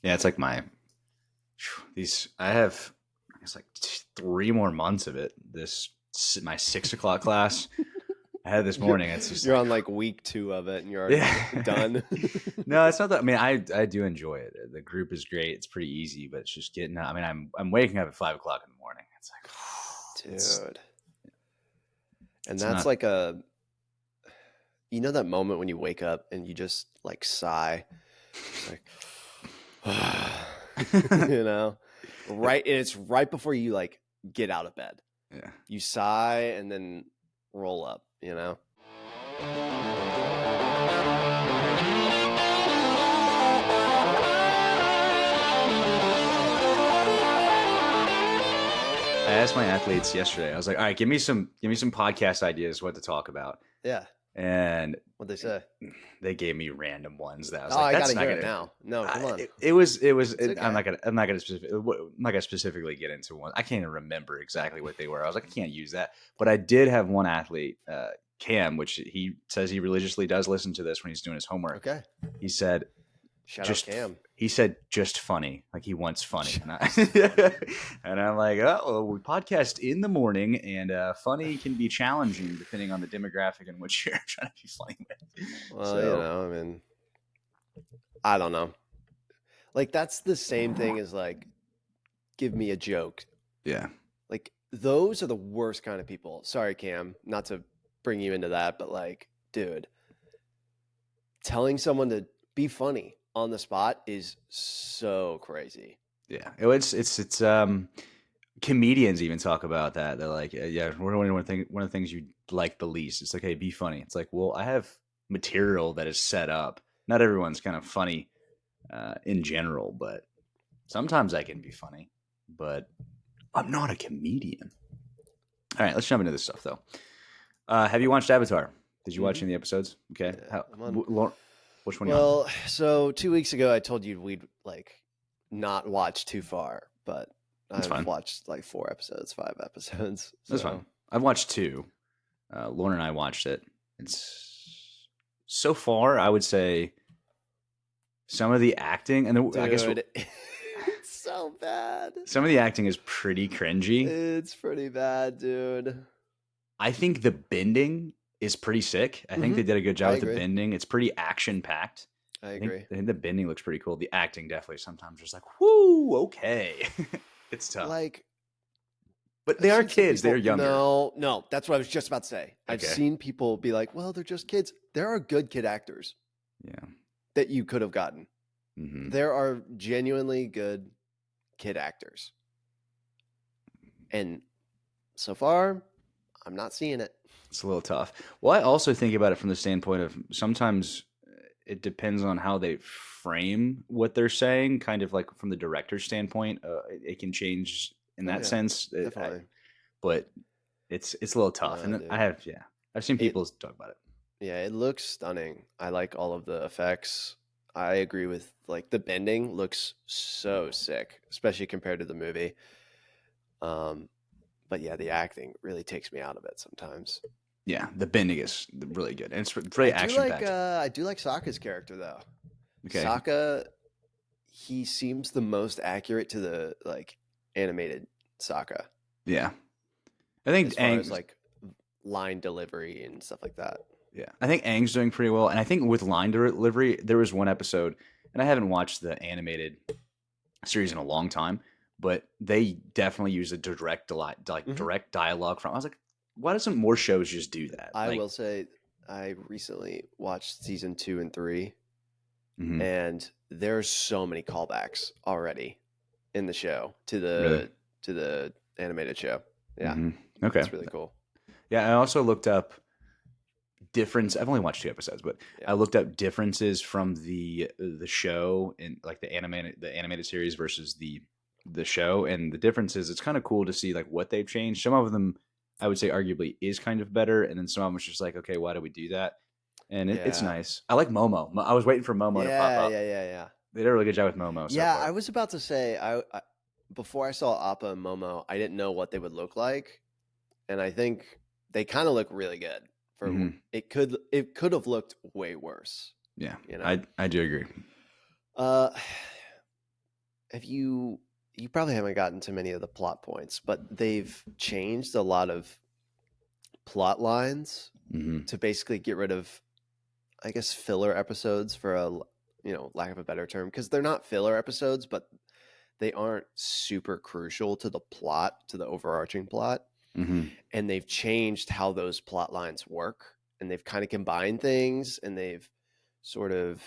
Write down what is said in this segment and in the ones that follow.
Yeah, it's like I have, I guess, like 3 more months of it. My 6 o'clock class I had this You're, morning. It's just you're like, on like week 2 of it and you're already yeah. done. No, it's not that. I mean, I do enjoy it. The group is great. It's pretty easy, but it's just getting. I mean, I'm waking up at 5 o'clock in the morning. It's like, Dude. And it's that's not. like that moment when you wake up and you just like sigh. It's like, you know, right. And it's right before you like get out of bed. Yeah. You sigh and then roll up, I asked my athletes yesterday. I was like, all right, give me some podcast ideas, what to talk about, Yeah. and What'd they say? they gave me random ones that I was Oh, like, I got that's to not hear it gonna. now. No, come on. It was. It's I'm okay. not gonna specifically get into one. I can't even remember exactly what they were. I was like, I can't use that. But I did have one athlete, Cam, which he says he religiously does listen to this when he's doing his homework. Okay. He said, Shout out Cam. he said just funny, like he wants funny, Funny. and I'm like, oh, well, we podcast in the morning, and funny can be challenging depending on the demographic in which you're trying to be funny with. Well, So I mean, I don't know. Like that's the same thing as like give me a joke. yeah, Like those are the worst kind of people. Sorry, Cam, not to bring you into that, but like, dude, telling someone to be funny on the spot is so crazy. yeah, it's comedians even talk about that. They're like, yeah, we're one of the things you like the least. It's like, hey, be funny. It's like, well, I have material that is set up. Not everyone's kind of funny in general, but sometimes I can be funny. But I'm not a comedian. All right, let's jump into this stuff though. Have you watched Avatar? Did you watch any episodes? Okay, Yeah, I'm on. Which one you on? Well, so 2 weeks ago I told you we'd like not watch too far, but That's I've fine. watched like 4 episodes, 5 episodes. That's So fine. I've watched two. Lauren and I watched it. It's so far, I would say some of the acting, and I guess dude, it's so bad. some of the acting is pretty cringy. It's pretty bad, dude. I think the bending is pretty sick. I think they did a good job I with the agree. bending. It's pretty action packed. I agree. I think the bending looks pretty cool. The acting definitely sometimes just like, whoo, okay. It's tough. Like, But I've they are seen some kids. They're people. younger. No, that's what I was just about to say. I've Okay. seen people be like, "Well, they're just kids." There are good kid actors Yeah. that you could have gotten. Hmm. There are genuinely good kid actors, and so far, I'm not seeing it. It's a little tough. Well, I also think about it from the standpoint of sometimes it depends on how they frame what they're saying, kind of like from the director's standpoint. It can change in Oh that yeah, sense. definitely. But it's a little tough. No, And dude. I've seen It people talk about it. Yeah, it looks stunning. I like all of the effects. I agree with like the bending looks so sick, especially compared to the movie. Um, but yeah, the acting really takes me out of it sometimes. Yeah, the bending is really good. And it's really action packed. I do like Sokka's character though. Okay. Sokka, he seems the most accurate to the like animated Sokka Yeah. I think as far as like line delivery and stuff like that. yeah, I think Aang's doing pretty well, and I think with line delivery, there was one episode, and I haven't watched the animated series in a long time, but they definitely use a direct dialogue from. I was like, why doesn't more shows just do that? I will say, I recently watched season 2 and 3, Mhm. and there's so many callbacks already in the show to Really? the animated show. Yeah, Okay. it's really cool. Yeah, I also looked up difference. I've only watched 2 episodes, but Yeah. I looked up differences from the show in like the animated series versus the show, and the differences. It's kind of cool to see like what they've changed. Some of them, I would say, arguably is kind of better, and then some of them is just like, okay, why do we do that? And it's Yeah. nice. I like Momo. I was waiting for Momo to pop up. Yeah. They did a really good job with Momo so Yeah, far. I was about to say I before I saw Appa and Momo, I didn't know what they would look like, and I think they kind of look really good. For Mhm. it could have looked way worse. Yeah, You know. I do agree. Uh, have you probably haven't gotten to many of the plot points, but they've changed a lot of plot lines Hmm. to basically get rid of, I guess, filler episodes for lack of a better term, because they're not filler episodes, but they aren't super crucial to the plot, to the overarching plot. Hmm. And they've changed how those plot lines work, and they've kind of combined things, and they've sort of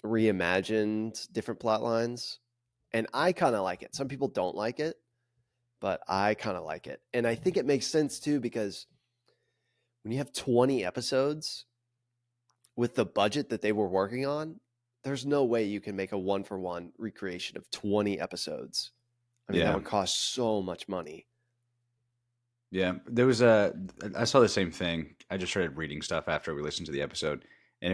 reimagined different plot lines. And I kind of like it. Some people don't like it, but I kind of like it. And I think it makes sense too, because when you have 20 episodes with the budget that they were working on, there's no way you can make a one for one recreation of 20 episodes. I mean, that Yeah. would cost so much money. Yeah. I saw the same thing. I just started reading stuff after we listened to the episode, and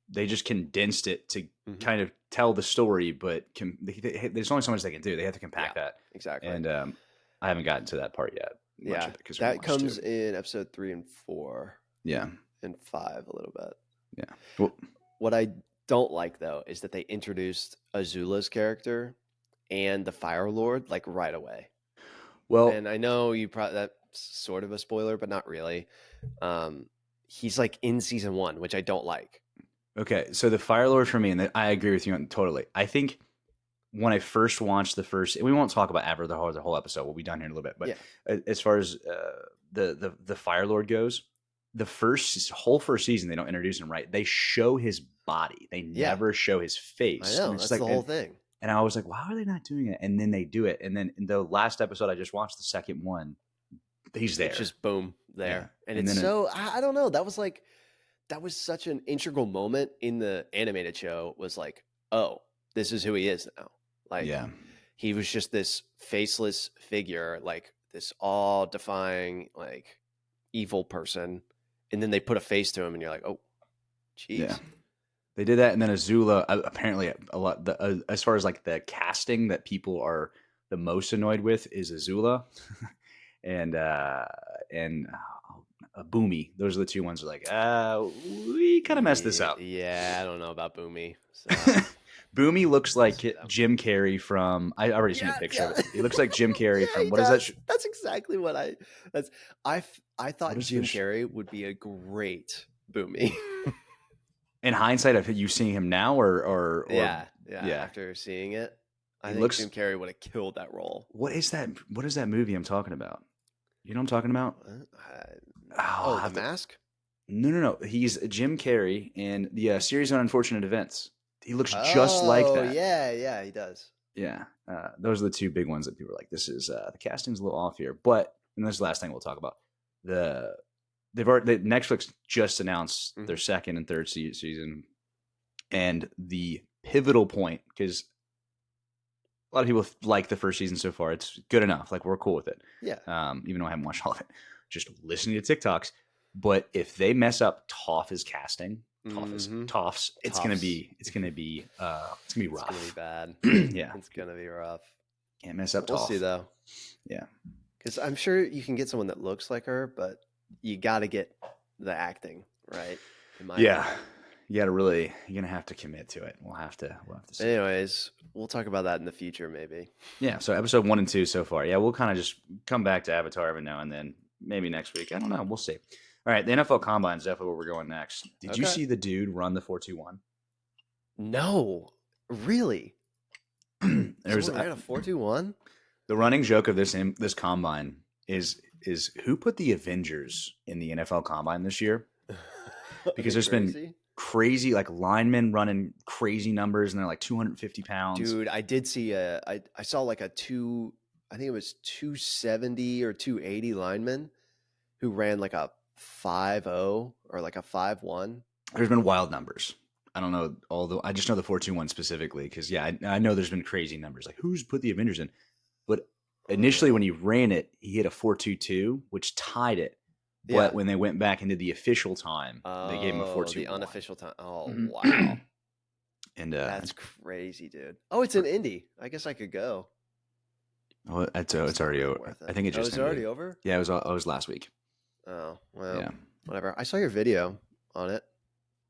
they just condensed it to Hmm. kind of tell the story, but there's only so much they can do. They have to Yeah, compact that. exactly. And I haven't gotten to that part yet, much Yeah, of it because there's that much to comes it. in episode 3 and 4 Yeah. and 5 a little bit. Yeah. Well, What I don't like though is that they introduced Azula's character and the Fire Lord like right away. well, And I know you probably, that's sort of a spoiler, but not really. Um, he's like in season 1, which I don't like. okay. So the Fire Lord for me, and I agree with you totally. I think when I first watched and we won't talk about ever the whole episode. We'll be done here in a little bit. But Yeah, as far as the Fire Lord goes, the whole first season they don't introduce him right. They show his body. They yeah, never show his I face, and know. it's That's like the whole thing. and I was like, why are they not doing it? And then they do it. And then in the last episode I just watched, the second one, he's It's there. just boom Yeah, there, and and it's then so I don't know. That was such an integral moment in the animated show. Was like, oh, this is who he is now. Like yeah, he was just this faceless figure, like this all-defying, like evil person, and then they put a face to him, and you're like, oh, yeah. jeez. They did that, and then Azula apparently a lot. As far as like the casting that people are the most annoyed with is Azula, and Boomy. Those are the two ones. That are like, we kind of messed this Yeah, up. yeah, I don't know about Boomy. So Boomy looks we'll like see though. Jim Carrey from. I already seen a Yeah, picture of yeah, it. He looks like Jim Carrey yeah. from He what is that? does. That's exactly what I. That's I What thought is the? Jim Carrey would be a great Boomy. In hindsight, of you seeing him now, or Yeah, yeah. yeah, After seeing it, I he think looks. Jim Carrey would have killed that role. What is that? What is that movie I'm talking about? You know what I'm talking about? Oh, I The have to. Mask. No. He's Jim Carrey in the series on unfortunate events. He looks just like Oh that. yeah, yeah, he does. Yeah, those are the two big ones that people are like. This is the casting's a little off here, but and this is the last thing we'll talk about. The Netflix just announced Hmm. their second and third season, and the pivotal point, because a lot of people like the first season so far. It's good enough. Like we're cool with it. Yeah. Even though I haven't watched all of it, just listening to TikToks. But if they mess up Toph's casting, Mm-hmm. Toph's, it's gonna be rough. It's gonna be bad. Yeah, It's gonna be rough. can't mess up We'll see Toph. though, Yeah, because I'm sure you can get someone that looks like her, but you got to get the acting right. In my yeah. opinion. You're gonna have to commit to it. We'll have to see. Anyways, we'll talk about that in the future, maybe. Yeah. So episode 1 and 2 so far. Yeah, we'll kind of just come back to Avatar every now and then. Maybe next week. I don't know. We'll see. All right, the NFL Combine is definitely where we're going next. Did you Okay. see the dude run the 4.21? No, really. There's Someone ran a 4.21. the running joke of this combine is who put the Avengers in the NFL Combine this year? Because there's been crazy like linemen running crazy numbers, and they're like 250 pounds. Dude, I did see I saw like I think it was 270 or 280 linemen who ran like a 5.0 or like a 5.1. There's been wild numbers. I don't know I just know the 4.21 specifically because yeah, I know there's been crazy numbers. Like who's put the Avengers in? But initially when he ran it, he hit a 4.22, which tied it. But Yeah. when they went back into the official time, they gave him a 4.21. The unofficial time. Oh, Mhm. wow. And That's crazy, dude. Oh, it's in Indy. I guess I could go. oh, it's already over. Worth it. I think it just it's ended. already over? Yeah, it was last week. Oh, well, Yeah. whatever. I saw your video on it.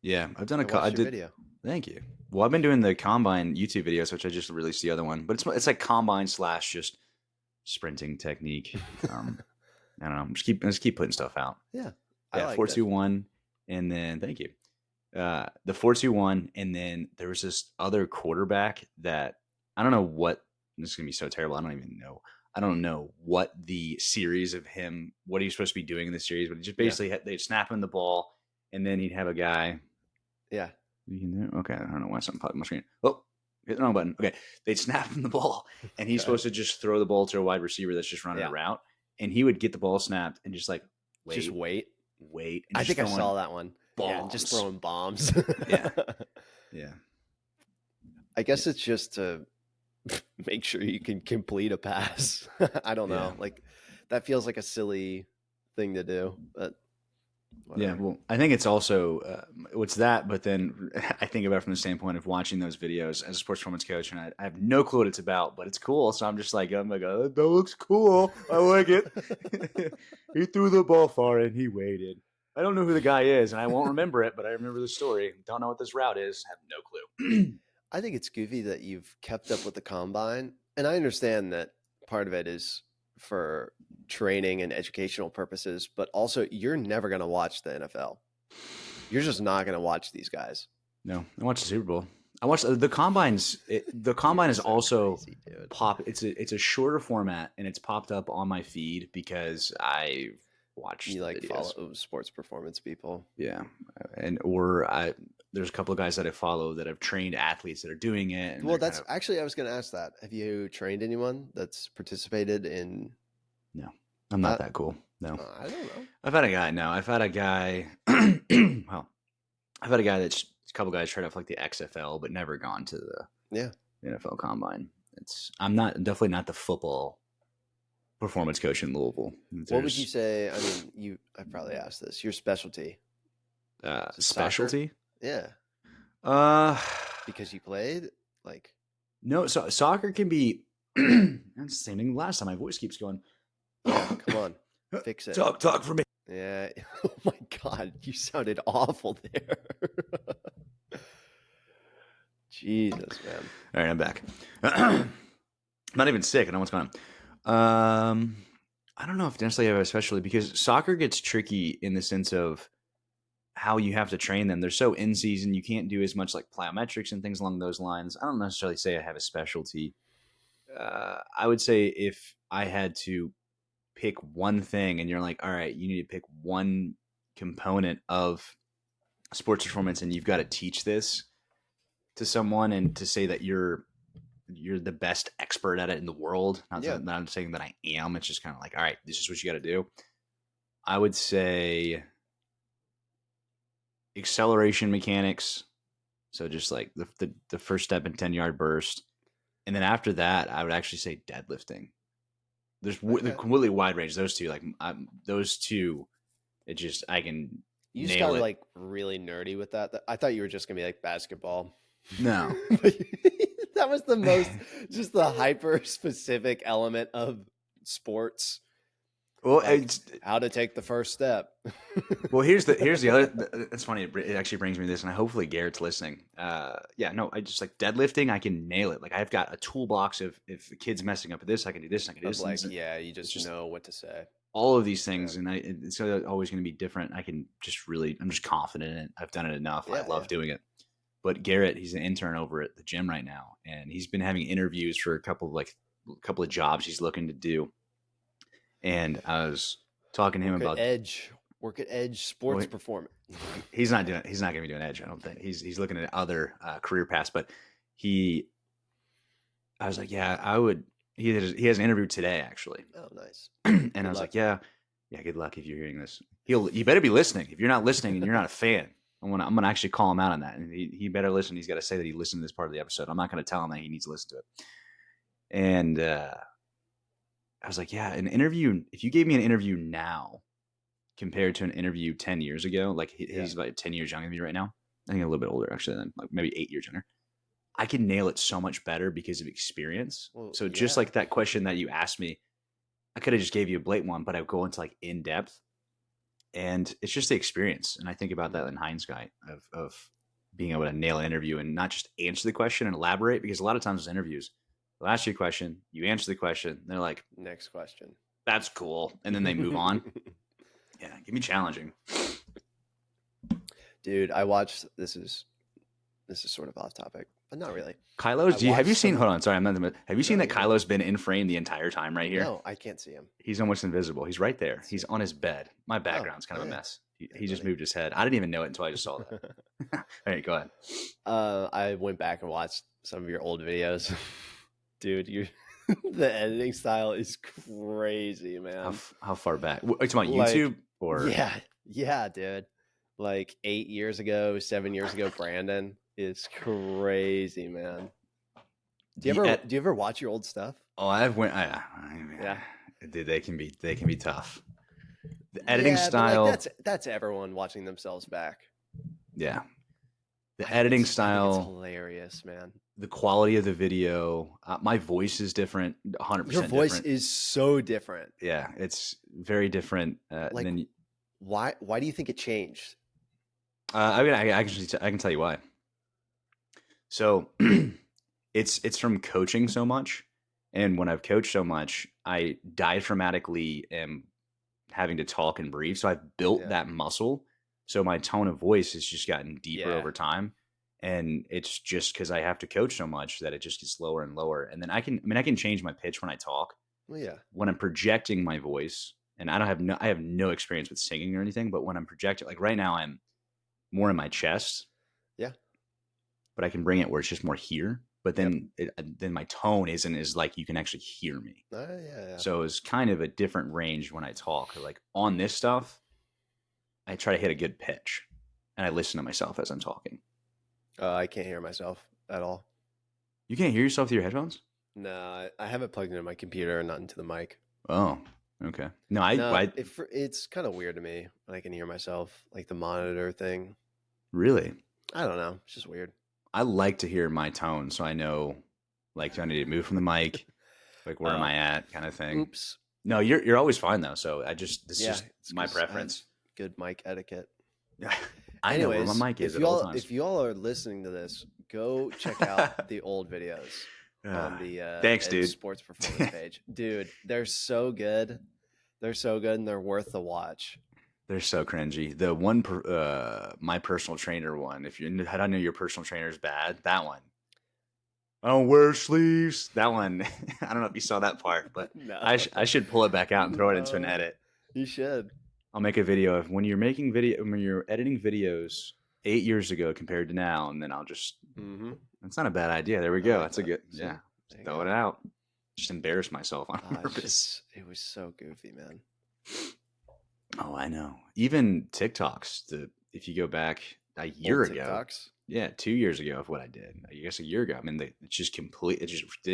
Yeah, I've done I watched I your did video. Thank you. Well, I've been doing the combine YouTube videos, which I just released the other one, but it's like combine slash just sprinting technique. I don't know. Just keep putting stuff out. Yeah, I Yeah, like four that. two one, and then thank you. The 4-2-1, and then there was this other quarterback that I don't know what. This is gonna be so terrible. I don't even know. I don't know what the series of him, what he's supposed to be doing in the series, but he just Yeah, basically they'd snap him the ball, and then he'd have a guy. yeah. Okay, I don't know why something popped on my screen. Oh, hit the wrong button. Okay, they'd snap him the ball, and he's Okay. supposed to just throw the ball to a wide receiver that's just running a Yeah, route, and he would get the ball snapped and just like just wait, wait. wait, and I just think I throwing saw that one. Yeah, and just bombs. throwing bombs. Yeah, yeah, I yeah, guess it's just to make sure you can complete a pass. I don't yeah. know. Like that feels like a silly thing to do, but Yeah, whatever. well, I think it's also what's that, but then I think about it from the standpoint of watching those videos as a sports performance coach, and I have no clue what it's about, but it's cool. So I'm like, oh, that looks cool. I like it. He threw the ball far and he waited. I don't know who the guy is, and I won't remember it, but I remember the story. Don't know what this route is. Have no clue. I think it's goofy that you've kept up with the combine, and I understand that part of it is for training and educational purposes, but also you're never going to watch the NFL. You're just not going to watch these guys. No, I watched the Super Bowl. I watched the combines. The combine You're is so also crazy, dude. pop. It's a shorter format, and it's popped up on my feed because I watched You the like videos. follow sports performance people. Yeah, and or I there's a couple of guys that I follow that have trained athletes that are doing it, and Well, they're kind that's of actually I was going to ask that. Have you trained anyone that's participated in no, I'm not that? that cool. No, I don't know. I've had a guy. No, I've had a guy. Well, I've had a guy that's a couple guys tried out for like the XFL, but never gone to the Yeah. NFL Combine. It's I'm not definitely not the football performance coach in Louisville. What would you There's say? I mean, I probably asked this. Your specialty is it soccer? specialty. Yeah, Uh, because you played like. no. So soccer can be. That's the same thing. Last time my voice keeps going. Yeah, come on, fix it. Talk for me. Yeah. Oh my God, you sounded awful there. Jesus, man. All right, I'm back. I'm not even sick. I know what's going on. I don't know if necessarily I have a specialty because soccer gets tricky in the sense of how you have to train them. They're so in season, you can't do as much like plyometrics and things along those lines. I don't necessarily say I have a specialty. I would say if I had to pick one thing, and you're like, all right, you need to pick one component of sports performance, and you've got to teach this to someone, and to say that you're the best expert at it in the world. Yeah. Not I'm saying that I am. It's just kind of like, all right, this is what you got to do. I would say acceleration mechanics. So just like the first step in 10-yard burst. And then after that, I would actually say deadlifting. The Okay. completely wide range. Those two, like those two, it just I can You just nail got it. like really nerdy with that. I thought you were just gonna be like basketball. No, That was the most just the hyper specific element of sports. well, Like how to take the first step. here's the other. It's funny. It actually brings me to this, and hopefully Garrett's listening. Yeah, no, I just like deadlifting. I can nail it. Like I've got a toolbox of if the kid's messing up at this, I can do this. I can do Of this. like, yeah, you It's just just know what to say. all of these Yeah. things, and it's always going to be different. I can just really, I'm just confident in it. I've done it enough. I Yeah, love yeah. doing it. But Garrett, he's an intern over at the gym right now, and he's been having interviews for a couple of jobs he's looking to do. And I was talking to him Work at about Edge. Work at Edge well, Sports Performance. he's not doing he's not going to be doing edge. I don't think he's looking at other career paths. But he, I was like, yeah, I would. He has an interview today actually, Oh, nice. and I Good was like, luck. yeah, good luck if you're hearing this. You better be listening. If you're not listening and you're not a fan, I'm gonna actually call him out on that, and he better listen. He's got to say that he listened to this part of the episode. I'm not going to tell him that he needs to listen to it. And I was like, yeah, an interview. If you gave me an interview now compared to an interview 10 years ago, like he's about 10 years younger than me right now. I think a little bit older actually, than like maybe 8 years younger. I can nail it so much better because of experience. Well, So just yeah. like that question that you asked me, I could have just gave you a blatant one, but I go into like in depth, and it's just the experience. And I think about that in hindsight of being able to nail an interview and not just answer the question and elaborate. Because a lot of times with interviews, they'll ask you a question, you answer the question, and they're like, Next question. "That's cool," and then they move on. Yeah, give me challenging. Dude, I watched. This is sort of off topic, but not really. Kylo's. I Have you watched seen? some. Hold on, sorry, I'm not. Have you seen No, that go ahead. Kylo's been in frame the entire time right here? No, I can't see him. He's almost invisible. He's right there. Can't see He's him. on his bed. My Oh, background's kind oh of a yeah. mess. He Hey, just buddy. moved his head. I didn't even know it until I just saw that. All right, go ahead. I went back and watched some of your old videos. Dude, you the editing style is crazy, man. How far back? Are you talking about Like, YouTube or? yeah, dude. Like 8 years ago, 7 years ago, Brandon is crazy, man. The Do you ever watch your old stuff? Oh, I've went. Yeah. Dude, they can be tough. The editing Yeah, but like style, that's everyone watching themselves back. yeah. The editing I think it's style, hilarious, man. the quality of the video. My voice is different, Your 100% voice different. is so different. Yeah, it's very different. Like, Than why do you think it changed? I mean, I can tell you why. So it's from coaching so much, and when I've coached so much, I diaphragmatically am having to talk and breathe. So I've built Yeah. that muscle. So my tone of voice has just gotten deeper Yeah. over time. And it's just because I have to coach so much that it just gets lower and lower. And then I can change my pitch when I talk. Well, yeah. When I'm projecting my voice, and I have no experience with singing or anything, but when I'm projecting, like right now, I'm more in my chest, Yeah. but I can bring it where it's just more here. But Yep. then my tone isn't as like you can actually hear me. Yeah. So it's kind of a different range when I talk. Like on this stuff, I try to hit a good pitch, and I listen to myself as I'm talking. I can't hear myself at all. You can't hear yourself through your headphones? No, I have it plugged into my computer and not into the mic. Oh, okay. No, No, I it's kind of weird to me when I can hear myself, like the monitor thing. really, I don't know. It's just weird. I like to hear my tone, so I know, like, do I need to move from the mic? Like, where am I at, kind of thing. Oops. No, you're always fine though. So this is Yeah, just it's my 'cause I have preference. good mic etiquette. I know where Anyways, my mic is at all times. if you all are listening to this, go check out the old videos on the Thanks, Edge dude. Sports Performance page. Dude, they're so good. They're so good and they're worth the watch. They're so cringy. The one, my personal trainer one. If you had, I know your personal trainer is bad. That one. I don't wear sleeves. That one. I don't know if you saw that part, but No. I should pull it back out and throw it into an No. edit. You should. I'll make a video of when you're editing videos 8 years ago compared to now, and then I'll just. Mm-hmm. That's not a bad idea. There we I go. like That's a that. good. See? Yeah. There you Throw go. it out. Just embarrass myself on It's purpose. just, it was so goofy, man. Oh, I know. Even TikToks. If you go back a year Old ago, TikToks. yeah, 2 years ago of what I did. I guess a year ago. I mean, it's just complete. They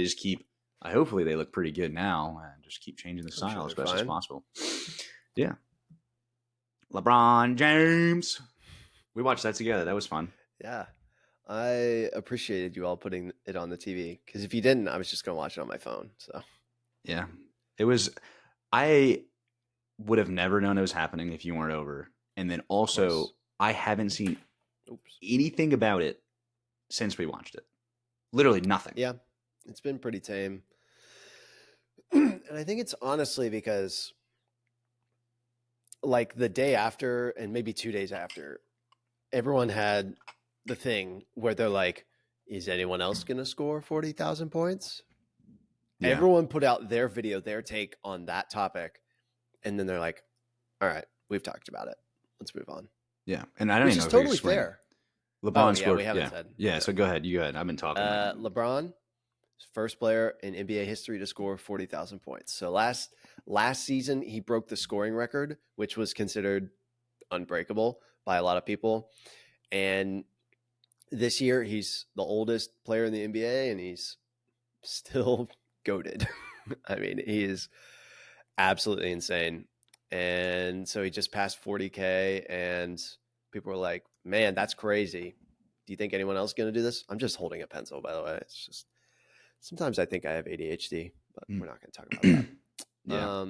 just keep. Hopefully, they look pretty good now, and just keep changing the I'm style sure as they're best as fine. possible. Yeah, LeBron James. We watched that together. That was fun. Yeah. I appreciated you all putting it on the TV because if you didn't, I was just going to watch it on my phone. So, Yeah, it was. I would have never known it was happening if you weren't over. And then also, I haven't seen anything about it since we watched it. Literally nothing. Yeah, it's been pretty tame. And I think it's honestly because, like, the day after and maybe 2 days after, everyone had the thing where they're like, is anyone else going to score 40,000 points? Yeah. Everyone put out their video, their take on that topic. And then they're like, all right, we've talked about it. Let's move on. Yeah. And I don't even know if totally fair. LeBron scored. We haven't said. Yeah. So go ahead. You go ahead. I've been talking. LeBron, first player in NBA history to score 40,000 points. So last season, he broke the scoring record, which was considered unbreakable by a lot of people. And this year, he's the oldest player in the NBA, and he's still goated. I mean, he is absolutely insane. And so he just passed 40K, and people were like, man, that's crazy. Do you think anyone else is going to do this? I'm just holding a pencil, by the way. It's just sometimes I think I have ADHD, but we're not going to talk about that. Yeah.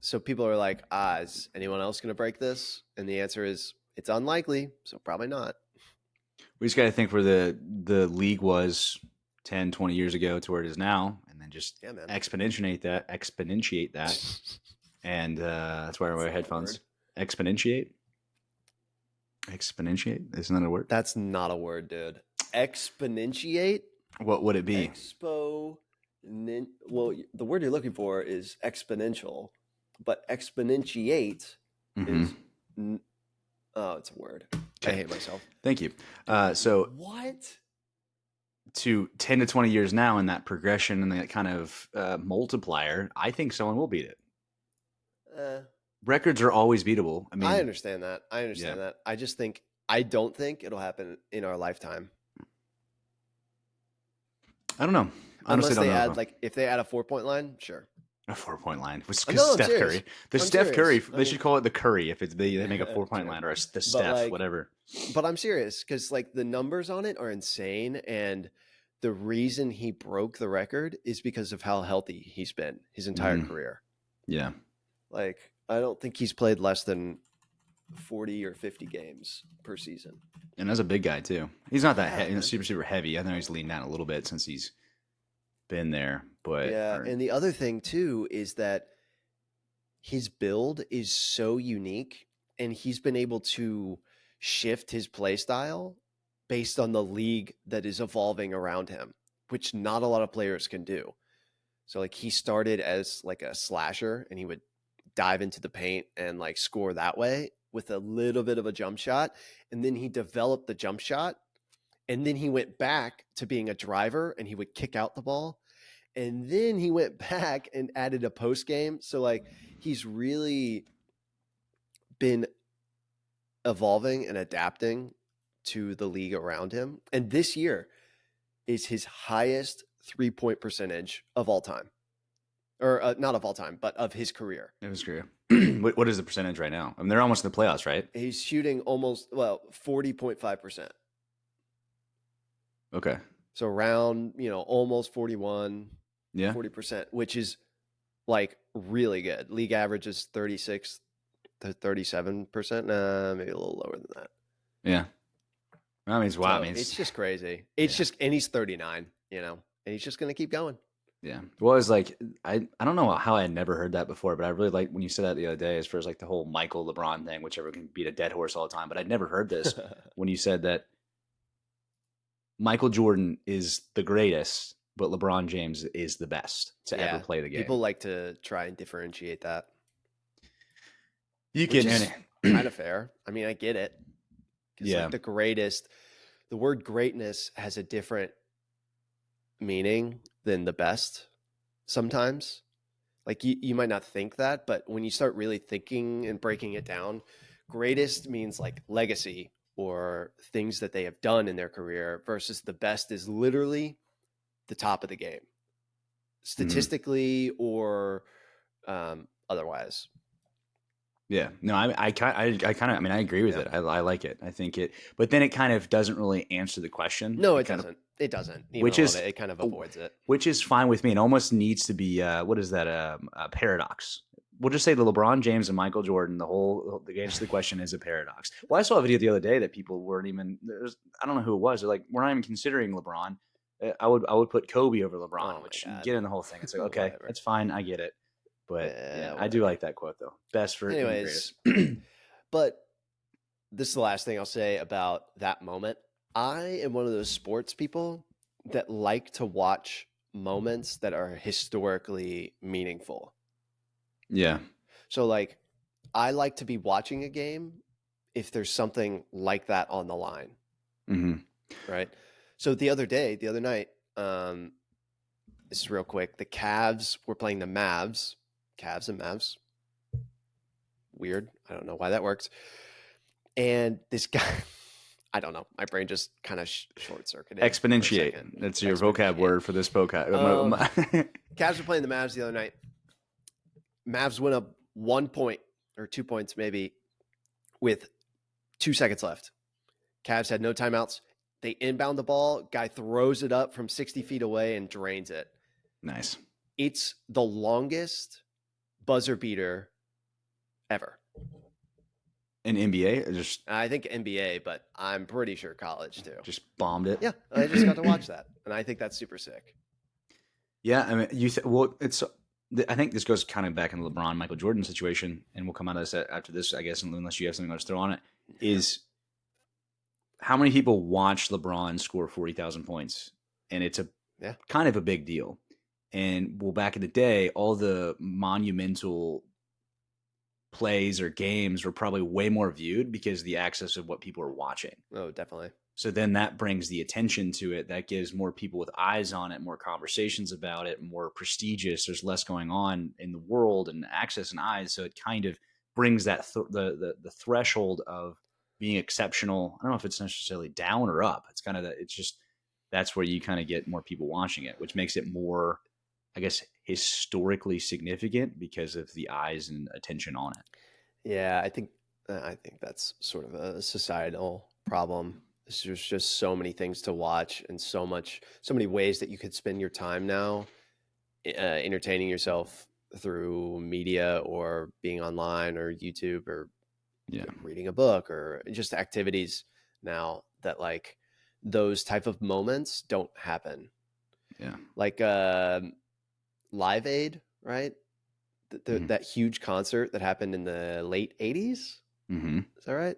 So people are like, is anyone else going to break this? And the answer is it's unlikely, so probably not. We just got to think where the league was 10, 20 years ago to where it is now, and then just Yeah, man. exponentiate that. And that's why I That's wear not a word. headphones. Exponentiate? Exponentiate? Isn't that a word? That's not a word, dude. Exponentiate? What would it be? Expo. Well, the word you're looking for is exponential, but exponentiate Mm-hmm. is. Oh, it's a word. I Okay. hate myself. Thank you. Dude, So what? to 10 to 20 years now in that progression and that kind of multiplier, I think someone will beat it. Uh, Records are always beatable. I I mean, understand that. I yeah. understand that. I don't think it'll happen in our lifetime. I don't know. Honestly, Unless don't they know add though. like if they add a 4 point line, sure. A 4 point line was because No, I'm Steph serious. Curry. The I'm Steph Curry. serious. I They mean, should call it the Curry if it's they make a 4 point true. line or the But Steph, like, whatever. but I'm serious because like the numbers on it are insane, and the reason he broke the record is because of how healthy he's been his entire Hmm. career. Yeah, Like, I don't think he's played less than 40 or 50 games per season. and as a big guy too. He's not that Yeah, man. super heavy. I know he's leaned out a little bit since he's been there, but Yeah, and the other thing too is that his build is so unique, and he's been able to shift his play style based on the league that is evolving around him, which not a lot of players can do. So like he started as like a slasher, and he would dive into the paint and like score that way with a little bit of a jump shot, and then he developed the jump shot, and then he went back to being a driver, and he would kick out the ball, and then he went back and added a post game. So like he's really been evolving and adapting to the league around him. And this year is his highest 3 point percentage of all time, or not of all time, but of his career. it was great. What is the percentage right now? I mean, they're almost in the playoffs, right? He's shooting almost 40.5%. Okay. So around, almost 41, Yeah. 40%, which is like really good. League average is 36 to 37%. Maybe a little lower than that. Yeah. I mean, it's wow. I So mean, it's just crazy. yeah. And he's 39, and he's just going to keep going. Yeah. Well, it's like I don't know how I had never heard that before, but I really like when you said that the other day as far as like the whole Michael LeBron thing, whichever can beat a dead horse all the time. But I'd never heard this when you said that Michael Jordan is the greatest, but LeBron James is the best to ever Yeah. play the game. People like to try and differentiate that, You which can, is kind of fair. I mean, I get it. Because yeah. like the word greatness has a different meaning than the best sometimes. Like you might not think that, but when you start really thinking and breaking it down, greatest means like legacy or things that they have done in their career, versus the best is literally the top of the game, Mhm. statistically or otherwise. Yeah, no, I kind of, I mean, I agree with Yeah. it. I like it. I think it, but then it kind of doesn't really answer the question. No, It it kind of, doesn't. It doesn't. Even which a little is, bit. It kind of avoids it. which is fine with me. It almost needs to be, what is that? A paradox. We'll just say the LeBron James and Michael Jordan. The answer to the question is a paradox. Well, I saw a video the other day that people weren't even. I don't know who it was. They're like, we're not even considering LeBron. I would put Kobe over LeBron, Oh my which you god. get in the whole thing. It's like, okay, Whatever. that's fine. I get it. But yeah, I do Whatever. like that quote though. Best for and Anyways, greatest. but this is the last thing I'll say about that moment. I am one of those sports people that like to watch moments that are historically meaningful. Yeah. So, like, I like to be watching a game if there's something like that on the line, Hmm. right? So, the other night, this is real quick. The Cavs were playing the Mavs, Cavs and Mavs. Weird. I don't know why that works. And this guy, I don't know. My brain just kind of short circuited for a Exponentiate. second. That's your vocab Exponentiate. word for this vocab. Cavs were playing the Mavs the other night. Mavs went up 1 point or 2 points maybe with 2 seconds left. Cavs had no timeouts. They inbound the ball. Guy throws it up from 60 feet away and drains it. Nice. It's the longest buzzer beater ever. In NBA, just I think NBA, but I'm pretty sure college too. just bombed it. Yeah, I just got to watch that, and I think that's super sick. Yeah, I mean, well, it's. I think this goes kind of back in the LeBron, Michael Jordan situation, and we'll come out of this after this, I guess, unless you have something else to throw on it. Yeah. Is how many people watch LeBron score 40,000 points, and it's a Yeah. kind of a big deal. And well, back in the day, all the monumental plays or games were probably way more viewed because of the access of what people are watching. Oh, definitely. So then that brings the attention to it. That gives more people with eyes on it, more conversations about it, more prestigious. There's less going on in the world and access and eyes. So it kind of brings that the threshold of being exceptional. I don't know if it's necessarily down or up. It's kind of it's just that's where you kind of get more people watching it, which makes it more, I guess, historically significant because of the eyes and attention on it. Yeah, I think that's sort of a societal problem. There's just so many things to watch and so many ways that you could spend your time now, entertaining yourself through media or being online or YouTube or Yeah. reading a book or just activities now that like those type of moments don't happen. Yeah. Like Live Aid, right? That huge concert that happened in the late 80s. Mm-hmm. Is that right?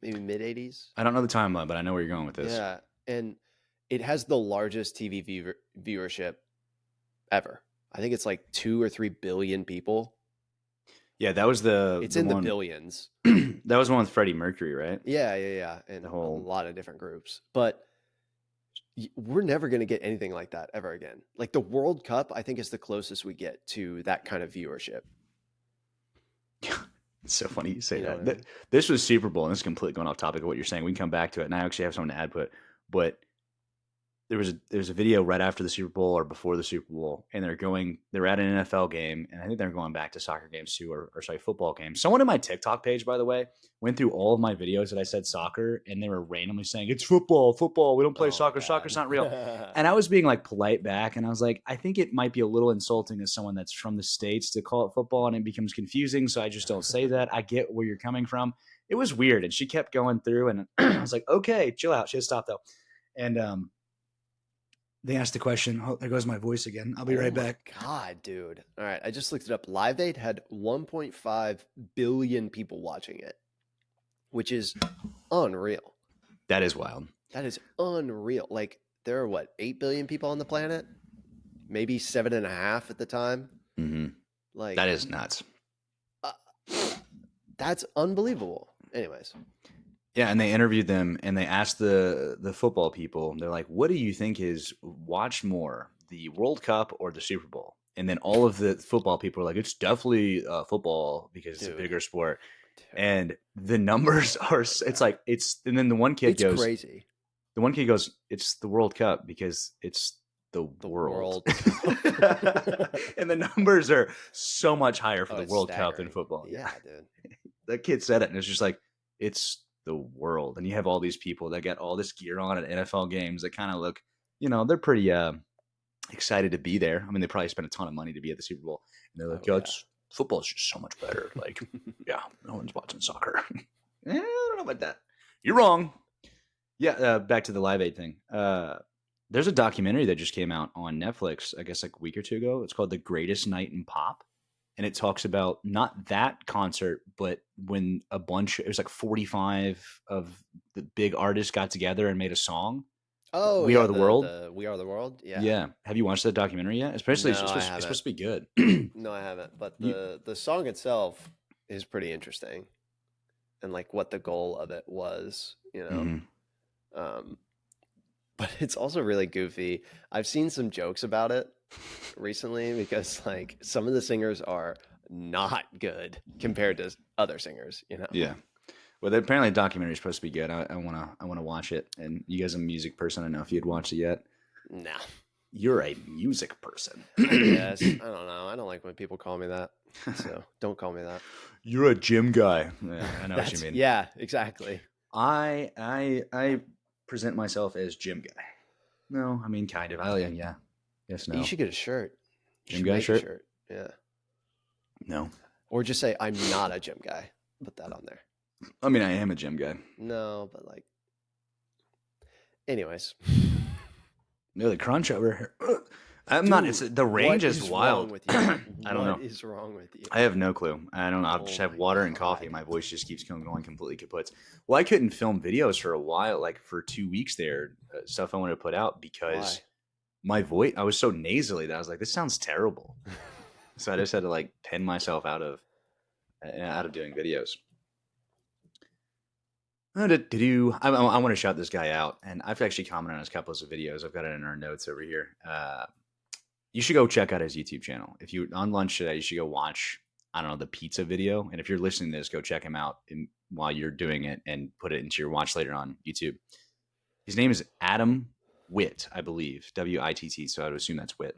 Maybe mid 80s. I don't know the timeline, but I know where you're going with this. Yeah. And it has the largest TV viewership ever. I think it's like 2 or 3 billion people. Yeah, that was It's the in the one. billions. That was one with Freddie Mercury, right? Yeah. And The a whole lot of different groups. But we're never going to get anything like that ever again. Like the World Cup, I think is the closest we get to that kind of viewership. It's so funny you say You know that. what I mean? This was Super Bowl, and this is completely going off topic of what you're saying. We can come back to it, and I actually have something to add to it. But there was a video right after the Super Bowl or before the Super Bowl, and they're at an NFL game, and I think they're going back to soccer games too, or sorry, football games. Someone in my TikTok page, by the way, went through all of my videos that I said soccer, and they were randomly saying it's football, football. We don't play Oh my soccer. Soccer's not real. God. And I was being like polite back, and I was like, I think it might be a little insulting as someone that's from the States to call it football, and it becomes confusing. So I just don't say that. I get where you're coming from. It was weird, and she kept going through, and I was like, okay, chill out. She had to stop though, and they asked the question. Oh, there goes my voice again. I'll be right back. God, dude. All right. I just looked it up. Live Aid had 1.5 billion people watching it, which is unreal. That is wild. That is unreal. Like, there are what, 8 billion people on the planet? Maybe 7.5 at the time. Mm-hmm. Like, That is nuts. that's unbelievable. Anyways. Yeah, and they interviewed them, and they asked the football people. They're like, "What do you think is watched more, the World Cup or the Super Bowl?" And then all of the football people are like, "It's definitely football because it's a Dude. bigger sport." And the numbers are. It's like it's. And then the one kid It's goes, crazy. The one kid goes, "It's the World Cup because it's the World world." Cup. And the numbers are so much higher for the It's World Cup than staggering. football. Yeah, dude. That kid said it, and it's just like it's the world. And you have all these people that get all this gear on at NFL games that kind of look, they're pretty excited to be there. I mean, they probably spent a ton of money to be at the Super Bowl, and they're like, Oh, "Yo, yeah. it's football's just so much better." Like, yeah, no one's watching soccer. I don't know about that. You're wrong. Yeah, back to the Live Aid thing. There's a documentary that just came out on Netflix, I guess like a week or two ago. It's called The Greatest Night in Pop. And it talks about not that concert, but when it was like 45 of the big artists got together and made a song. Oh, We yeah. Are the World. The We Are the World. Yeah. Yeah. Have you watched that documentary yet? Especially, No, I it's haven't. supposed to be good. No, I haven't. But You, the song itself is pretty interesting, and like what the goal of it was, mhm. Um, but it's also really goofy. I've seen some jokes about it recently because like some of the singers are not good compared to other singers. Yeah. Well, apparently the documentary is supposed to be good. I wanna watch it. And you guys are a music person. I don't know if you'd watched it yet. Nah. You're a music person. I guess. I don't know. I don't like when people call me that. So don't call me that. You're a gym guy. Yeah, I know what you mean. Yeah, exactly. I present myself as gym guy. No, I mean kind of. Yeah. Yes, no. You should get a shirt. You Gym should guy make shirt? a shirt. Yeah. No. Or just say I'm not a gym guy. Put that on there. I mean, I am a gym guy. No, but like, anyways. No, the crunch over here. I'm not. It's Dude, the range what is is wrong wild. with you? I don't What know. is wrong with you? I have no clue. I don't know. I just Oh have my water and coffee, and god. my voice just keeps going completely kaput. Well, I couldn't film videos for a while, like for 2 weeks there, stuff I wanted to put out because Why? my voice. I was so nasally that I was like, this sounds terrible. So I just had to like pin myself out of doing videos. Did you? I want to shout this guy out, and I've actually commented on his couples of videos. I've got it in our notes over here. You should go check out his YouTube channel. If you on lunch today, you should go watch. I don't know the pizza video, and if you're listening to this, go check him out while you're doing it, and put it into your watch later on YouTube. His name is Adam Witt, I believe, Witt. So I would assume that's Witt,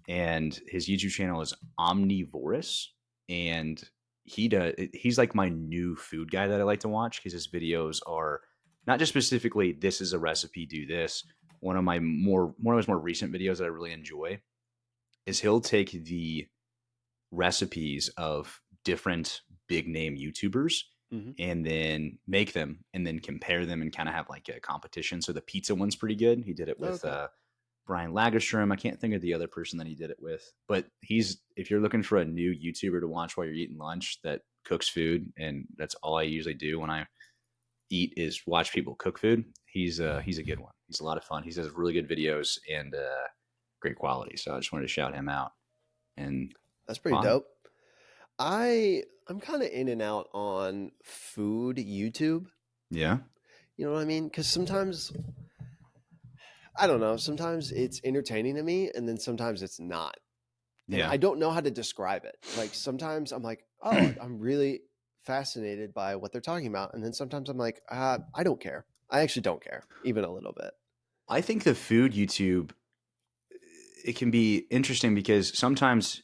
and his YouTube channel is Omnivorous, and he's like my new food guy that I like to watch because his videos are not just specifically this is a recipe, do this. One of his more recent videos that I really enjoy is he'll take the recipes of different big name YouTubers Hmm. and then make them and then compare them and kind of have like a competition. So the pizza one's pretty good. He did it with Okay. Brian Lagerstrom. I can't think of the other person that he did it with, but if you're looking for a new YouTuber to watch while you're eating lunch that cooks food, and that's all I usually do when I eat is watch people cook food. He's a good one. He's a lot of fun. He does really good videos and great quality. So I just wanted to shout him out. And That's pretty fun, dope. I'm kind of in and out on food YouTube. yeah, You know what I mean? Because sometimes I don't know. Sometimes it's entertaining to me, and then sometimes it's not, and yeah. I don't know how to describe it. Like sometimes I'm like, oh, I'm really fascinated by what they're talking about, and then sometimes I'm like, I don't care. I actually don't care, even a little bit. I think the food YouTube it can be interesting because sometimes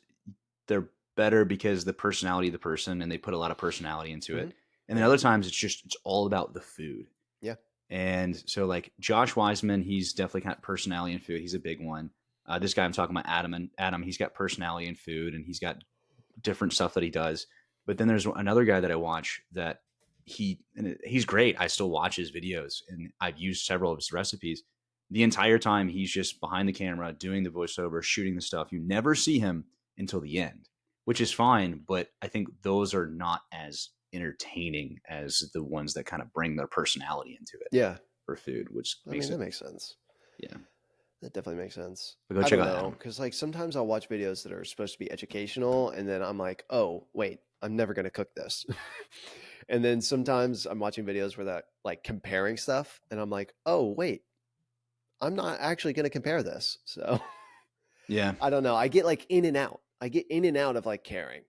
they're better because the personality of the person and they put a lot of personality into Hmm. it. And then Yeah, other times it's all about the food. yeah. And so like Josh Wiseman, he's definitely got personality in food. He's a big one. This guy I'm talking about, Adam, he's got personality in food and he's got different stuff that he does. But then there's another guy that I watch that he's great. I still watch his videos and I've used several of his recipes. The entire time he's just behind the camera doing the voiceover, shooting the stuff. You never see him until the end, which is fine. But I think those are not as entertaining as the ones that kind of bring their personality into it Yeah. for food, which I makes mean, that it makes sense. yeah. That definitely makes sense. But go I check don't out know, Adam. because like sometimes I'll watch videos that are supposed to be educational, and then I'm like, oh wait, I'm never gonna cook this. And then sometimes I'm watching videos where that like comparing stuff, and I'm like, oh wait, I'm not actually gonna compare this. So Yeah, I don't know. I get like in and out. I get in and out of like caring,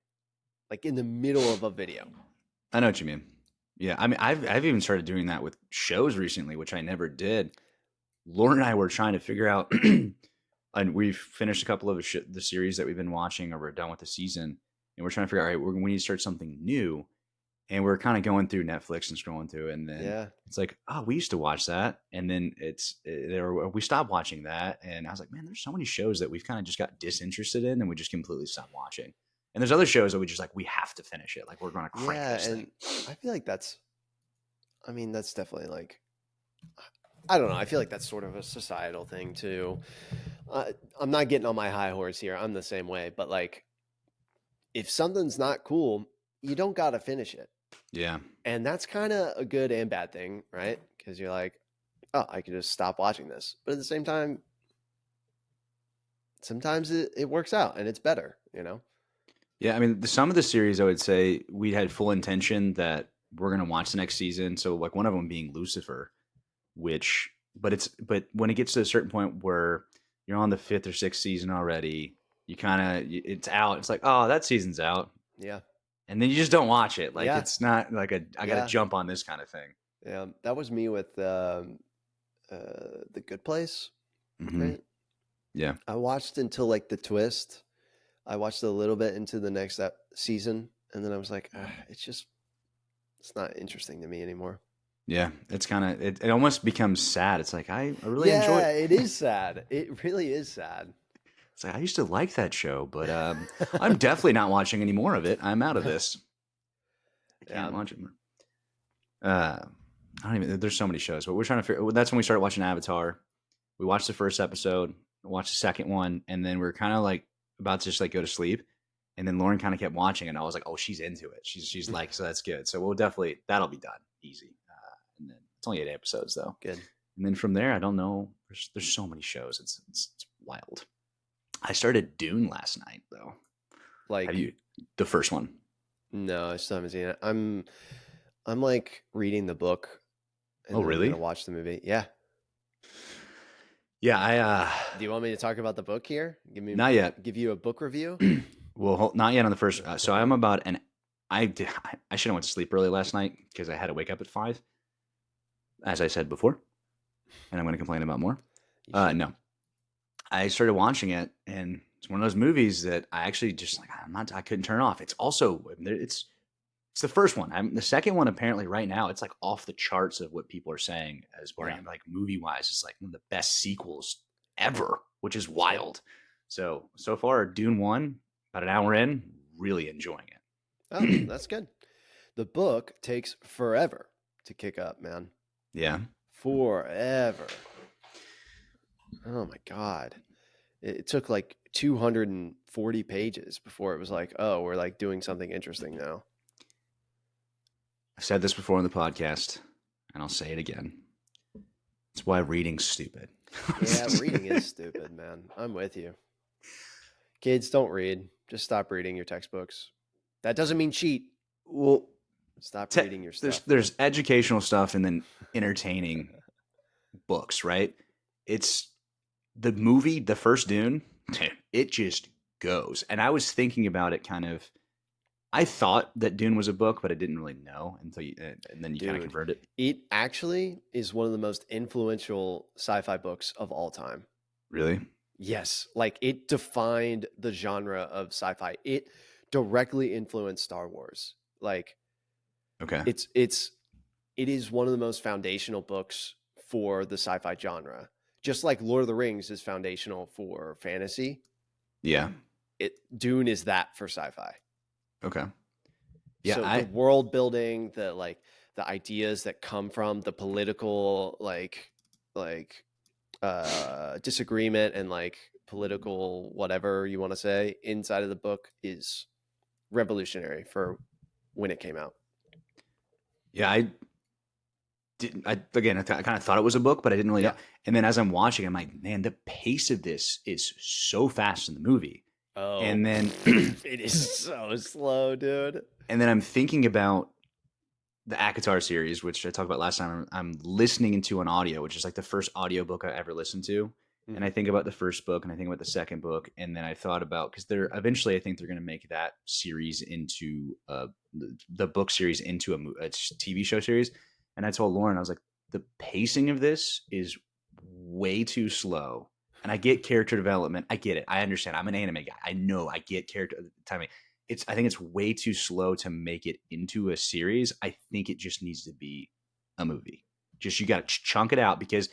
like in the middle of a video. I know what you mean. Yeah, I mean, I've even started doing that with shows recently, which I never did. Lauren and I were trying to figure out, and we've finished a couple of the series that we've been watching, or we're done with the season, and we're trying to figure out, all right, we need to start something new, and we're kind of going through Netflix and scrolling through, and then Yeah, it's like, oh, we used to watch that, and then we stopped watching that, and I was like, man, there's so many shows that we've kind of just got disinterested in, and we just completely stopped watching. And there's other shows that we just like we have to finish it, like we're going to crank yeah, this thing. and I feel like that's. I mean, that's definitely like. I don't know. I feel like that's sort of a societal thing too. I'm not getting on my high horse here. I'm the same way, but like if something's not cool, you don't got to finish it. Yeah, And that's kind of a good and bad thing, right? Because you're like, oh, I could just stop watching this. But at the same time, sometimes it works out and it's better, you know? yeah. I mean, some of the series I would say we had full intention that we're going to watch the next season. So like one of them being Lucifer, which but when it gets to a certain point where you're on the fifth or sixth season already, you kind of it's out. It's like, oh, that season's out, Yeah. and then you just don't watch it. Like Yeah. it's not like I got to Yeah. jump on this kind of thing. Yeah. That was me with The Good Place, Hmm. right? Yeah, I watched until like the twist. I watched a little bit into the next season, and then I was like, it's not interesting to me anymore. yeah. It's kind of it almost becomes sad. It's like I really enjoy. Yeah, it is sad. It really is sad. It's like I used to like that show, but I'm definitely not watching any more of it. I'm out of this. I can't Yeah. watch it more. Uh, I don't even. There's so many shows, but we're trying to figure. That's when we started watching Avatar. We watched the first episode, watched the second one, and then we are kind of like about to just like go to sleep. And then Lauren kind of kept watching, and I was like, "Oh, she's into it. She's like, so that's good. So we'll definitely that'll be done easy." And then it's only 8 episodes though. Good. And then from there, I don't know. There's so many shows. It's wild. I started Dune last night though. Have Like, you the first one? no, I still haven't seen it. I'm like reading the book, Oh, and then I'm really? gonna watch the movie. Yeah. Yeah, I Do you want me to talk about the book here? not yet. Give you a book review? Well, not yet on the first. So I'm about an. I should have went to sleep early last night because I had to wake up at 5, as I said before, and I'm going to complain about more. You should. No, I started watching it, and it's one of those movies that I actually just like. I couldn't turn off. It's also it's the first one. The second one apparently right now it's like off the charts of what people are saying as far Yeah. as like movie wise. It's like one of the best sequels ever, which is wild. So far, Dune 1, about an hour in, really enjoying it. Oh, that's good. The book takes forever to kick up, man. Yeah. Forever. Oh my God. It took like 240 pages before it was like, oh, we're like doing something interesting now. I've said this before on the podcast, and I'll say it again. It's why reading's stupid. Yeah, reading is stupid, man. I'm with you. Kids, don't read. Just stop reading your textbooks. That doesn't mean cheat. Well, Stop reading your stuff. there's educational stuff and then entertaining books, right? It's the movie, the first Dune, it just goes. And I was thinking about it kind of. I thought that Dune was a book, but I didn't really know until and then you kind of Dude, convert it. it actually is one of the most influential sci-fi books of all time. Really? Yes, like it defined the genre of sci-fi. It directly influenced Star Wars. Like Okay. it is one of the most foundational books for the sci-fi genre. Just like Lord of the Rings is foundational for fantasy, Yeah. Dune is that for sci-fi. Okay. Yeah. So the world building, the ideas that come from the political disagreement and like political whatever you want to say inside of the book is revolutionary for when it came out. Yeah. I didn't. I kind of thought it was a book, but I didn't really know. And then as I'm watching, I'm like, man, the pace of this is so fast in the movie. Oh, And then it is so slow, dude. And then I'm thinking about the Akatar series, which I talked about last time. I'm listening into an audio, which is like the first audiobook I ever listened to. Mhm. And I think about the first book and I think about the second book. And then I thought about, because they're eventually, I think they're going to make that series into the book series into a TV show series. And I told Lauren, I was like, the pacing of this is way too slow. And I get character development. I get it. I understand. I'm an anime guy. I know. I get character timing. I think it's way too slow to make it into a series. I think it just needs to be a movie. Just you got to chunk it out because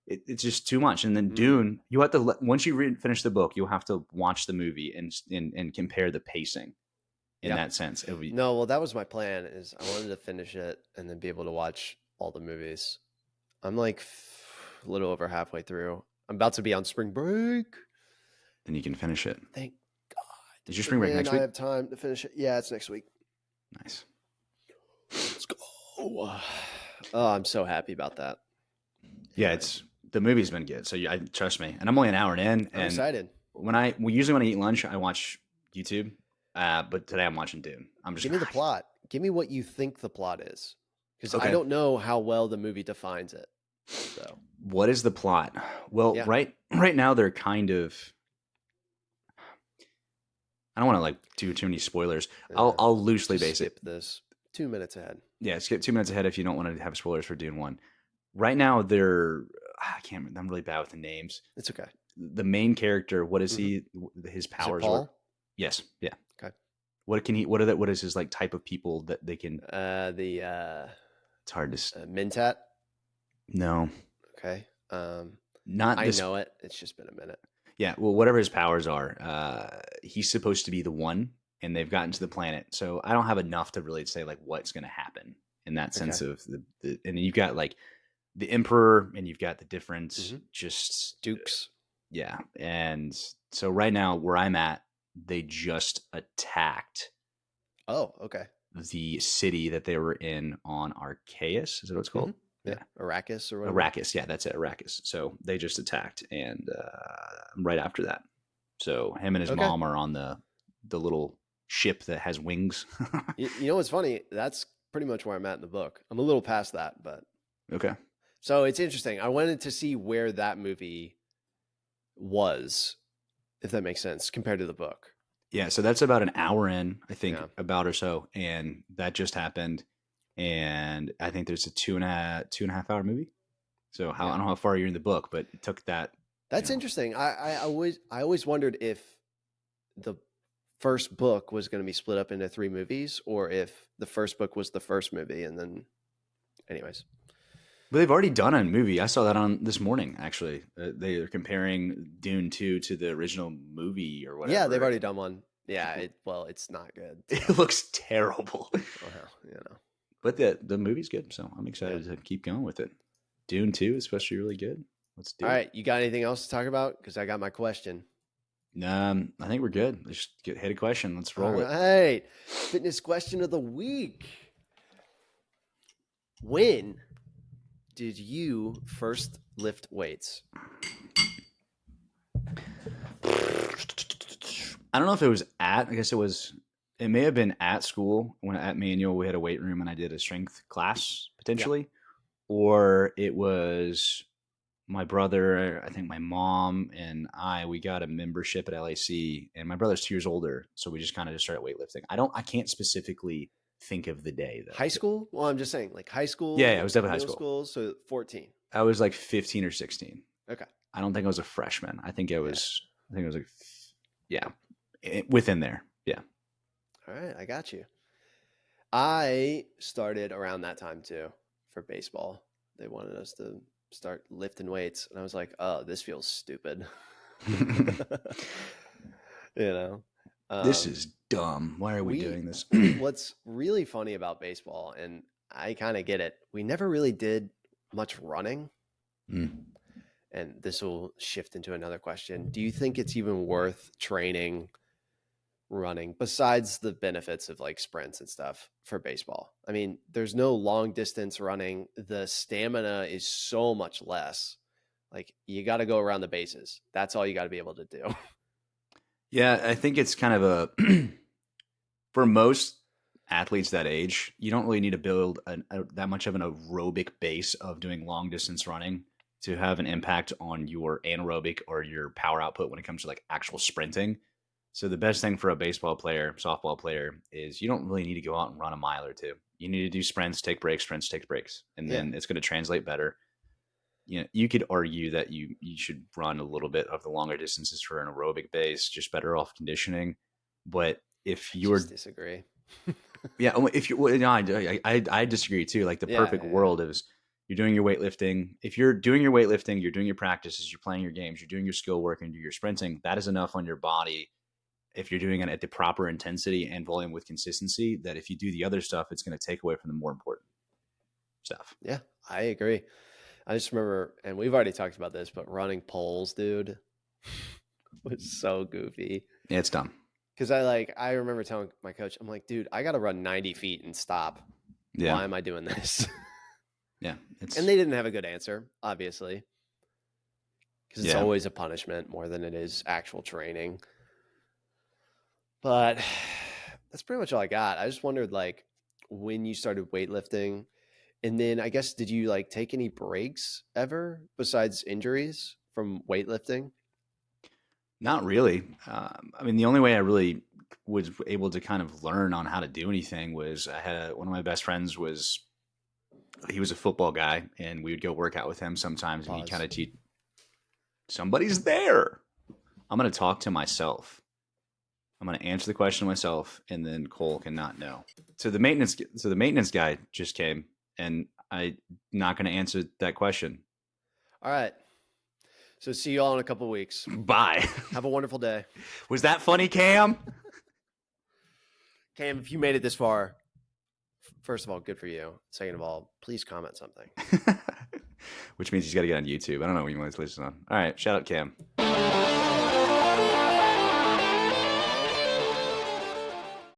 it's just too much. And then Dune, you have to once you finish the book, you'll have to watch the movie and compare the pacing in that sense. No, well, that was my plan. Is I wanted to finish it and then be able to watch all the movies. I'm like a little over halfway through. I'm about to be on spring break. Then you can finish it. Thank God. Is your spring break next week? I have time to finish it. Yeah, it's next week. Nice. Let's go. Oh, I'm so happy about that. Yeah, the movie's been good. So I trust me. And I'm only an hour in. I'm excited. Usually when I eat lunch, I watch YouTube. But today I'm watching Dune. Give me the plot. Give me what you think the plot is, because Okay. I don't know how well the movie defines it. So, what is the plot? Well, right now they're kind of. I don't want to like do too many spoilers. I'll loosely base it. Skip this 2 minutes ahead. Yeah, skip 2 minutes ahead if you don't want to have spoilers for Dune 1. Right now I can't remember. I'm really bad with the names. It's okay. The main character, what is he? His powers? Is it Paul? Yes. Yeah. Okay. What can he? What is his like type of people that they can? It's hard to. Mentat. No. Okay. Not. I know it. It's just been a minute. Yeah. Well, whatever his powers are, he's supposed to be the one, and they've gotten to the planet. So I don't have enough to really say like what's going to happen in that Okay. sense of and you've got like the emperor and you've got the different Mm-hmm. just Dukes. yeah. And so right now where I'm at, they just attacked Oh, okay. the city that they were in on Arceus. Is that what it's Mm-hmm. called? Yeah. Yeah. Arrakis or whatever. Arrakis. Yeah, that's it. Arrakis. So they just attacked and right after that. So him and his Okay. mom are on the little ship that has wings. You know what's funny? That's pretty much where I'm at in the book. I'm a little past that, but Okay. so it's interesting. I wanted to see where that movie was, if that makes sense, compared to the book. Yeah, so that's about an hour in, I think, Yeah. about or so, and that just happened. And I think there's a 2.5 hour movie. So how I Yeah. don't know how far you're in the book, but it took that, you That's know. interesting. I always wondered if the first book was going to be split up into three movies or if the first book was the first movie and then anyways. But they've already done a movie. I saw that on this morning. Actually, they are comparing Dune 2 to the original movie or Yeah, they've whatever. already done one. Yeah, it's not good. It So, looks terrible, well. but the movie's good. So I'm Yeah. excited to keep going with it. Dune 2 is supposed to be really good. Let's All do it. right, you got anything else to talk about? Because I got my question. I think we're good. Let's just hit a question. Let's All roll it. right, fitness question of the week. When did you first lift weights? I don't know if it was at. I guess it was. It may have been at school when at Manual we had a weight room and I did a strength class Yeah, potentially, or it was my brother. I think my mom and I we got a membership at LAC, and my brother's 2 years older, so we just kind of just started weightlifting. I can't specifically think of the day though. high school. Well, I'm just saying, like high Yeah, yeah, it school, was definitely high middle school. school. So 14. I was like 15 or 16. Okay. I don't think I was a freshman. I think it Yeah. was. I think it was like, yeah, within there. Yeah. All right, I got you. I started around that time too for baseball. They wanted us to start lifting weights, and I was like, "Oh, this feels stupid." you know, This um, is dumb. Why are we we doing this? what's really funny about baseball, and I kind of get it. We never really did much running, Mm. and this will shift into another question. Do you think it's even worth training running besides the benefits of like sprints and stuff for baseball? I mean, there's no long distance running. The stamina is so much less. Like you got to go around the bases. That's all you got to be able to do. Yeah, I think it's kind of a for most athletes that age, you don't really need to build that much of an aerobic base of doing long distance running to have an impact on your anaerobic or your power output when it comes to like actual sprinting. So the best thing for a baseball player, softball player, is you don't really need to go out and run a mile or two. You need to do sprints, take breaks, and yeah. then it's going to translate better. You know, you could argue that you should run a little bit of the longer distances for an aerobic base, just better off conditioning. But if I just you're disagree. yeah, if you well, no, I disagree too. Like the Yeah, perfect world is you're doing your weightlifting. If you're doing your weightlifting, you're doing your practices, you're playing your games, you're doing your skill work, and your sprinting. That is enough on your body. If you're doing it at the proper intensity and volume with consistency, that if you do the other stuff, it's going to take away from the more important stuff. yeah, I agree. I just remember, and we've already talked about this, but running poles, dude, was so goofy. Yeah, it's dumb. Because I remember telling my coach, I'm like, dude, I got to run 90 feet and stop. Yeah, Why am I doing this? yeah, And it's they didn't have a good answer, obviously, because it's yeah. always a punishment more than it is actual training. But that's pretty much all I got. I just wondered, like, when you started weightlifting, and then I guess, did you like take any breaks ever besides injuries from weightlifting? Not really. I mean, the only way I really was able to kind of learn on how to do anything was I had one of my best friends was he was a football guy, and we would go work out with him sometimes, and he kind Pause. of teach somebody's there. I'm going to talk to myself. I'm going to answer the question myself, and then Cole cannot know. So the maintenance guy just came, and I'm not going to answer that question. All right. So see you all in a couple of weeks. Bye. Have a wonderful day. Was that funny, Cam? Cam, if you made it this far, first of all, good for you. Second of all, please comment something. Which means he's got to get on YouTube. I don't know what you want to listen on. All right, shout out Cam.